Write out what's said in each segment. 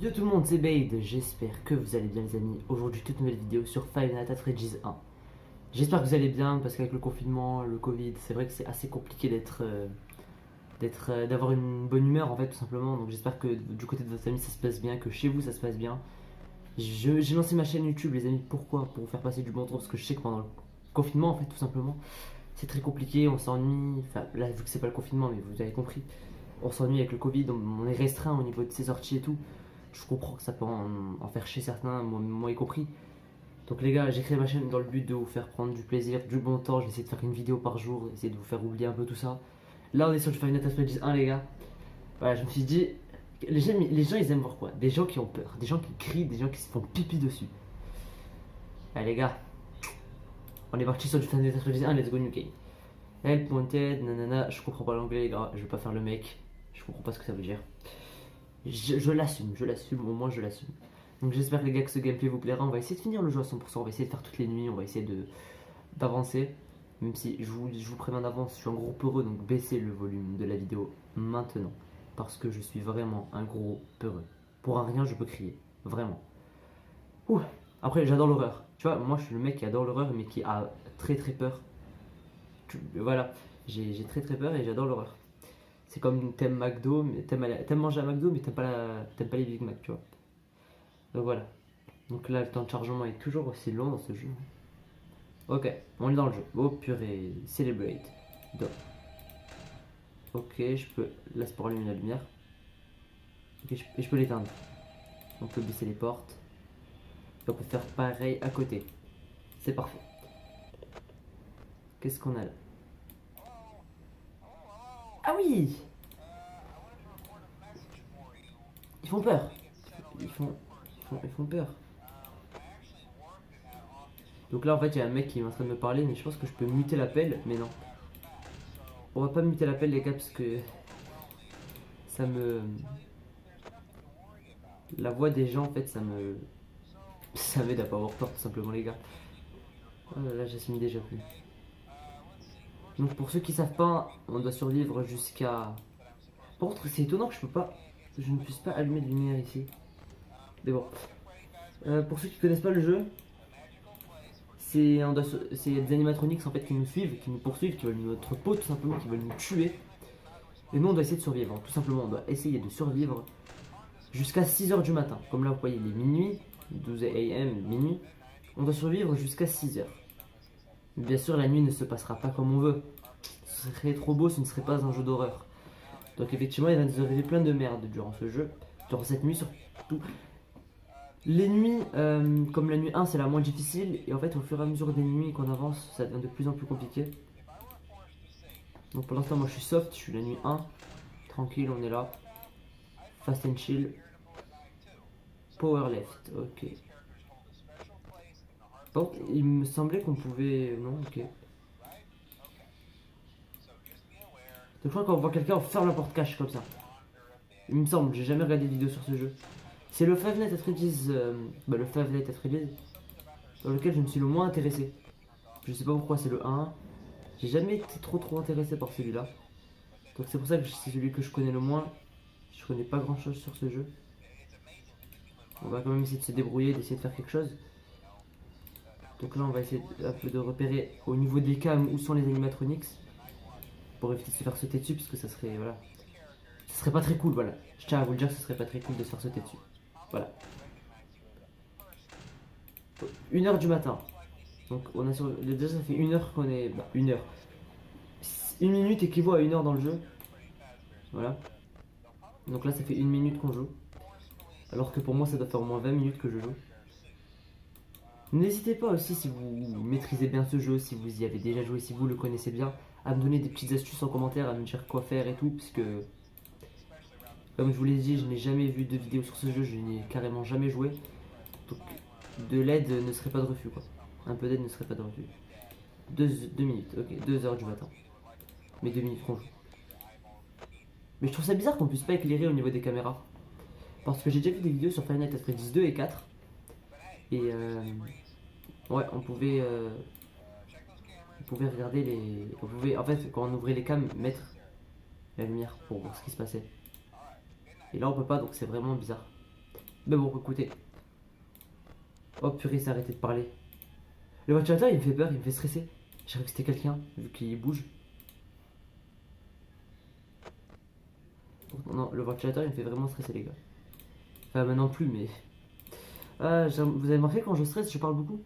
Yo tout le monde, c'est Bade, j'espère que vous allez bien les amis. Aujourd'hui toute nouvelle vidéo sur Five Nights at Freddy's 1. J'espère que vous allez bien parce qu'avec le confinement, le Covid, c'est vrai que c'est assez compliqué d'avoir une bonne humeur en fait tout simplement. Donc j'espère que du côté de votre famille ça se passe bien, que chez vous ça se passe bien. J'ai lancé ma chaîne YouTube les amis, pourquoi? Pour vous faire passer du bon temps parce que je sais que pendant le confinement en fait tout simplement c'est très compliqué, on s'ennuie. Enfin là vu que c'est pas le confinement mais vous avez compris, on s'ennuie avec le Covid, on est restreint au niveau de ses sorties et tout. Je comprends que ça peut en faire chier certains, moi y compris. Donc les gars, j'ai créé ma chaîne dans le but de vous faire prendre du plaisir, du bon temps. Je vais essayer de faire une vidéo par jour, essayer de vous faire oublier un peu tout ça. Là, on est sur du Five Nights at Freddy's 1, les gars. Voilà, je me suis dit, les gens ils aiment voir quoi? Des gens qui ont peur, des gens qui crient, des gens qui se font pipi dessus. Allez les gars, on est parti sur du Five Nights at Freddy's 1, let's go new game. Help wanted, nanana, je comprends pas l'anglais les gars, je vais pas faire le mec. Je comprends pas ce que ça veut dire. Je l'assume, au moins je l'assume. Donc j'espère les gars que ce gameplay vous plaira. On va essayer de finir le jeu à 100%, on va essayer de faire toutes les nuits, on va essayer d'avancer. Même si je vous préviens d'avance, je suis un gros peureux, donc baissez le volume de la vidéo maintenant. Parce que je suis vraiment un gros peureux. Pour un rien, je peux crier. Vraiment. Ouh. Après, j'adore l'horreur. Tu vois, moi je suis le mec qui adore l'horreur, mais qui a très très peur. Voilà, j'ai très très peur et j'adore l'horreur. C'est comme t'aimes McDo, mais t'aimes manger à McDo, mais t'aimes pas les Big Mac, tu vois. Donc voilà. Donc là, le temps de chargement est toujours aussi long dans ce jeu. Ok, on est dans le jeu. Oh purée, celebrate. Donc. Ok, je peux. Là, c'est pour allumer la lumière. Ok, et je peux l'éteindre. On peut baisser les portes. Et on peut faire pareil à côté. C'est parfait. Qu'est-ce qu'on a là? Ah oui! Ils font peur. Ils font peur. Donc là en fait il y a un mec qui est en train de me parler mais je pense que je peux muter l'appel mais non. On va pas muter l'appel les gars parce que ça me... La voix des gens en fait ça me... Ça m'aide à pas avoir peur tout simplement les gars. Oh là là j'assume déjà plus. Donc pour ceux qui savent pas on doit survivre jusqu'à... Par contre c'est étonnant que je ne puisse pas allumer de lumière ici. Mais bon. Pour ceux qui connaissent pas le jeu, c'est des animatronics en fait qui nous suivent, qui nous poursuivent, qui veulent notre peau tout simplement, qui veulent nous tuer. Et nous on doit essayer de survivre, tout simplement on doit essayer de survivre jusqu'à 6h du matin. Comme là vous voyez il est minuit, 12 AM, minuit. On doit survivre jusqu'à 6h. Bien sûr la nuit ne se passera pas comme on veut. Ce serait trop beau, ce ne serait pas un jeu d'horreur. Donc effectivement il va nous arriver plein de merde durant ce jeu, durant cette nuit surtout. Les nuits, comme la nuit 1 c'est la moins difficile, et en fait au fur et à mesure des nuits qu'on avance, ça devient de plus en plus compliqué. Donc pour l'instant moi je suis soft, je suis la nuit 1, tranquille on est là. Fast and chill. Power left, ok. Bon, il me semblait qu'on pouvait... Non, ok. Donc je crois qu'on voit quelqu'un, on ferme la porte cache comme ça. Il me semble, j'ai jamais regardé de vidéo sur ce jeu. C'est le Five Nights at Freddy's, le Five Nights at Freddy's dans lequel je me suis le moins intéressé. Je sais pas pourquoi c'est le 1. J'ai jamais été trop intéressé par celui-là. Donc c'est pour ça que c'est celui que je connais le moins. Je connais pas grand chose sur ce jeu. On va quand même essayer de se débrouiller, d'essayer de faire quelque chose. Donc là on va essayer un peu de repérer au niveau des cams où sont les animatronics. Pour éviter de se faire sauter dessus parce que ça serait... Voilà. Ce serait pas très cool, voilà. Je tiens à vous le dire, ce serait pas très cool de se faire sauter dessus. Voilà. 1h du matin. Donc on a sur... Déjà ça fait 1h qu'on est... Bah, 1h. 1 minute équivaut à 1h dans le jeu. Voilà. Donc là ça fait 1 minute qu'on joue. Alors que pour moi ça doit faire au moins 20 minutes que je joue. N'hésitez pas aussi si vous maîtrisez bien ce jeu, si vous y avez déjà joué, si vous le connaissez bien, à me donner des petites astuces en commentaire, à me dire quoi faire et tout, parce que comme je vous l'ai dit, je n'ai jamais vu de vidéo sur ce jeu, je n'y ai carrément jamais joué. Donc de l'aide ne serait pas de refus quoi. Un peu d'aide ne serait pas de refus. 2 minutes, ok, 2h du matin. Mais 2 minutes qu'on joue. Mais je trouve ça bizarre qu'on puisse pas éclairer au niveau des caméras. Parce que j'ai déjà vu des vidéos sur Five Nights at Freddy's 2 et 4. Et ouais, on pouvait regarder les... On pouvait, en fait, quand on ouvrait les cams, mettre la lumière pour voir ce qui se passait. Et là, on peut pas, donc c'est vraiment bizarre. Mais bon, écoutez. Oh purée, il s'est arrêté de parler. Le ventilateur, il me fait peur, il me fait stresser. J'ai cru que c'était quelqu'un, vu qu'il bouge. Non, le ventilateur, il me fait vraiment stresser, les gars. Enfin, maintenant plus, mais... Ah, vous avez remarqué, quand je stresse, je parle beaucoup.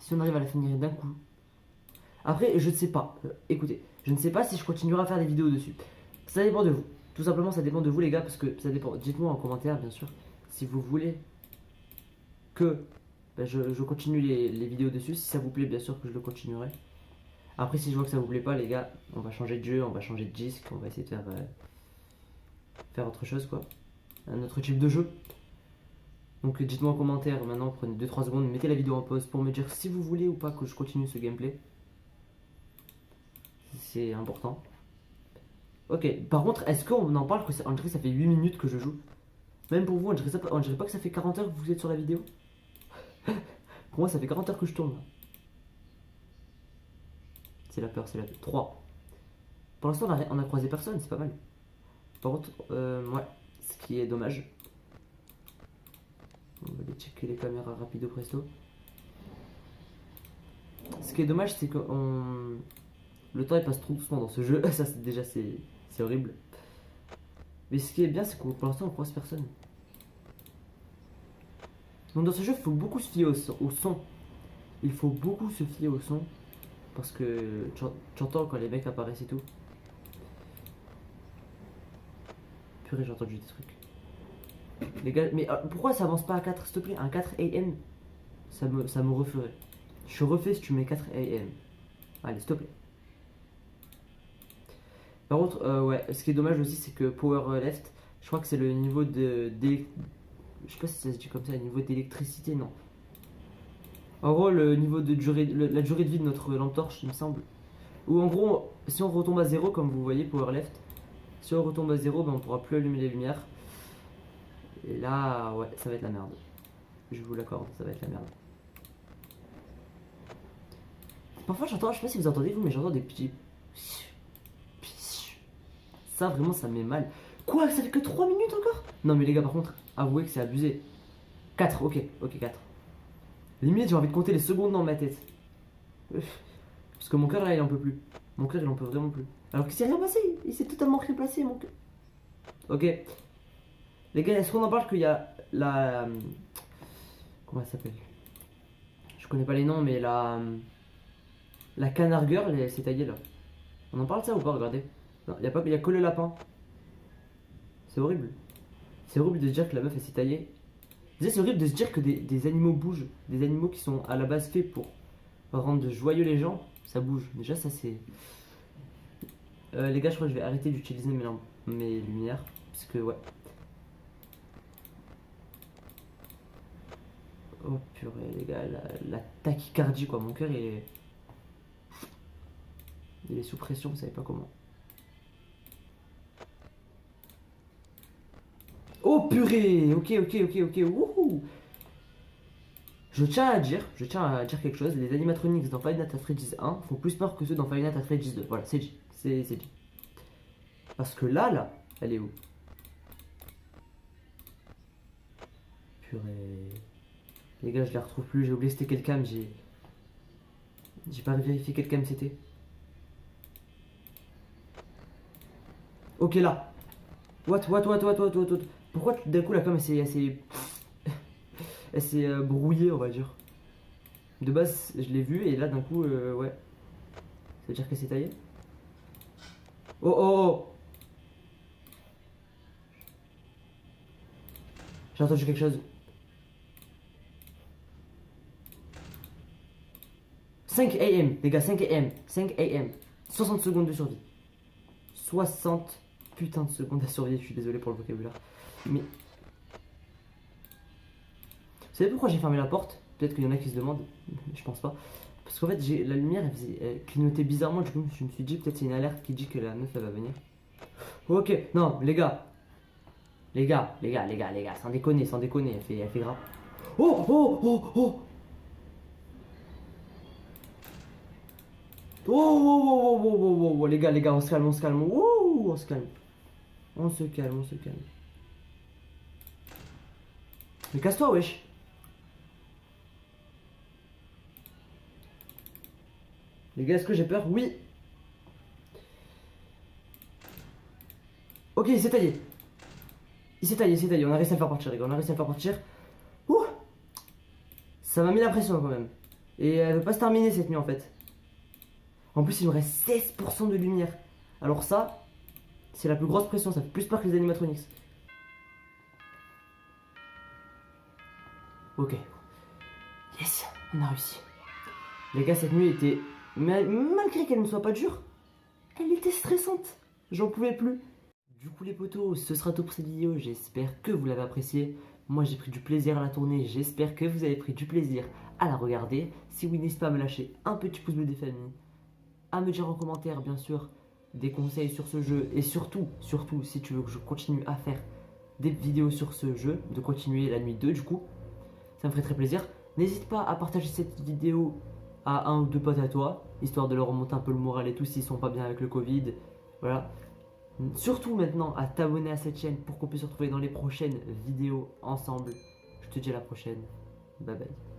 Si on arrive à la finir d'un coup. Après, je ne sais pas. Écoutez, je ne sais pas si je continuerai à faire des vidéos dessus. Ça dépend de vous. Tout simplement, ça dépend de vous, les gars, parce que ça dépend. Dites-moi en commentaire, bien sûr, si vous voulez que je continue les vidéos dessus. Si ça vous plaît, bien sûr que je le continuerai. Après, si je vois que ça vous plaît pas, les gars, on va changer de jeu, on va changer de disque, on va essayer de faire autre chose, quoi. Un autre type de jeu. Donc dites-moi en commentaire, maintenant prenez 2-3 secondes, mettez la vidéo en pause pour me dire si vous voulez ou pas que je continue ce gameplay. C'est important. Ok, par contre, est-ce qu'on en parle que ça, on dirait que ça fait 8 minutes que je joue? Même pour vous, on dirait pas que ça fait 40 heures que vous êtes sur la vidéo? Pour moi, ça fait 40 heures que je tourne. C'est la peur, c'est la peur. 3. Pour l'instant, on a croisé personne, c'est pas mal. Par contre, ouais, ce qui est dommage. On va aller checker les caméras rapido presto. Ce qui est dommage, c'est que le temps il passe trop doucement dans ce jeu. Ça, c'est horrible. Mais ce qui est bien, c'est que pour l'instant, on croise personne. Donc dans ce jeu, il faut beaucoup se fier au son. Il faut beaucoup se fier au son. Parce que tu entends quand les mecs apparaissent et tout. Purée, j'ai entendu des trucs. Les gars, mais pourquoi ça avance pas à 4, s'il te plaît? Un 4 AM, ça me referait. Je suis refait si tu mets 4 AM. Allez, s'il te plaît. Par contre, ouais, ce qui est dommage aussi, c'est que Power Left, je crois que c'est le niveau je sais pas si ça se dit comme ça, le niveau d'électricité, non. En gros, le niveau de durée, la durée de vie de notre lampe torche, il me semble. Ou en gros, si on retombe à 0, comme vous voyez, Power Left, si on retombe à 0, ben on pourra plus allumer les lumières. Et là, ouais, ça va être la merde. Je vous l'accorde, ça va être la merde. Parfois, j'entends, je sais pas si vous entendez vous, mais j'entends des petits. Ça, vraiment, ça me met mal. Quoi? Ça fait que 3 minutes encore? Non, mais les gars, par contre, avouez que c'est abusé. 4, ok, 4. Limite, j'ai envie de compter les secondes dans ma tête. Parce que mon cœur, là, il en peut plus. Mon cœur, il en peut vraiment plus. Alors qu'il s'est rien passé. Il s'est totalement rien passé, mon cœur. Ok. Les gars, est-ce qu'on en parle qu'il y a la. Comment elle s'appelle? Je connais pas les noms, mais la. La Canard Girl, elle s'est taillée là. On en parle de ça ou pas? Regardez. Non, y a que le lapin. C'est horrible. C'est horrible de se dire que la meuf elle s'est taillée. C'est horrible de se dire que des animaux bougent. Des animaux qui sont à la base faits pour rendre joyeux les gens, ça bouge. Déjà, ça c'est. Les gars, je crois que je vais arrêter d'utiliser mes lumières. Parce que, ouais. Oh purée, les gars, la tachycardie quoi. Mon cœur il est sous pression, vous savez pas comment. Oh purée! Ok, wouhou! Je tiens à dire quelque chose, les animatronics dans Five Nights at Freddy's 1 font plus peur que ceux dans Five Nights at Freddy's 2. Voilà, c'est dit. C'est dit. Parce que là, elle est où? Purée. Les gars, je la retrouve plus, j'ai oublié c'était quel cam, j'ai pas vérifié quel cam c'était. Ok, là. What? Pourquoi d'un coup la cam elle s'est brouillée, on va dire. De base, je l'ai vue et là d'un coup, ouais. Ça veut dire qu'elle s'est taillée. Oh! J'ai entendu quelque chose. 5 AM, les gars, 5 AM. 5 AM. 60 secondes de survie. 60 putain de secondes à survie, je suis désolé pour le vocabulaire. Mais. Vous savez pourquoi j'ai fermé la porte? Peut-être qu'il y en a qui se demandent, je pense pas. Parce qu'en fait, la lumière, elle clignotait bizarrement, du coup, je me suis dit, peut-être c'est une alerte qui dit que la meuf, elle va venir. Ok, non, les gars, sans déconner, elle fait grave. Oh! Oh, les gars, on se calme, on se calme. On se calme. Mais casse-toi, wesh. Les gars, est-ce que j'ai peur? Oui. Ok, il s'est taillé. Il s'est taillé, il s'est taillé. On a réussi à le faire partir, les gars. On a réussi à le faire partir. Ouh. Ça m'a mis la pression quand même. Et elle veut pas se terminer cette nuit en fait. En plus, il me reste 16% de lumière. Alors ça, c'est la plus grosse pression. Ça fait plus peur que les animatronics. Ok. Yes, on a réussi. Les gars, cette nuit était... Malgré qu'elle ne soit pas dure, elle était stressante. J'en pouvais plus. Du coup les potos, ce sera tout pour cette vidéo. J'espère que vous l'avez appréciée. Moi j'ai pris du plaisir à la tourner. J'espère que vous avez pris du plaisir à la regarder. Si oui, n'hésitez pas à me lâcher un petit pouce bleu des familles. À me dire en commentaire bien sûr des conseils sur ce jeu. Et surtout, si tu veux que je continue à faire des vidéos sur ce jeu, de continuer la nuit 2 du coup. Ça me ferait très plaisir. N'hésite pas à partager cette vidéo à un ou deux potes à toi, histoire de leur remonter un peu le moral et tout s'ils sont pas bien avec le Covid. Voilà. Surtout maintenant à t'abonner à cette chaîne pour qu'on puisse se retrouver dans les prochaines vidéos ensemble. Je te dis à la prochaine. Bye bye.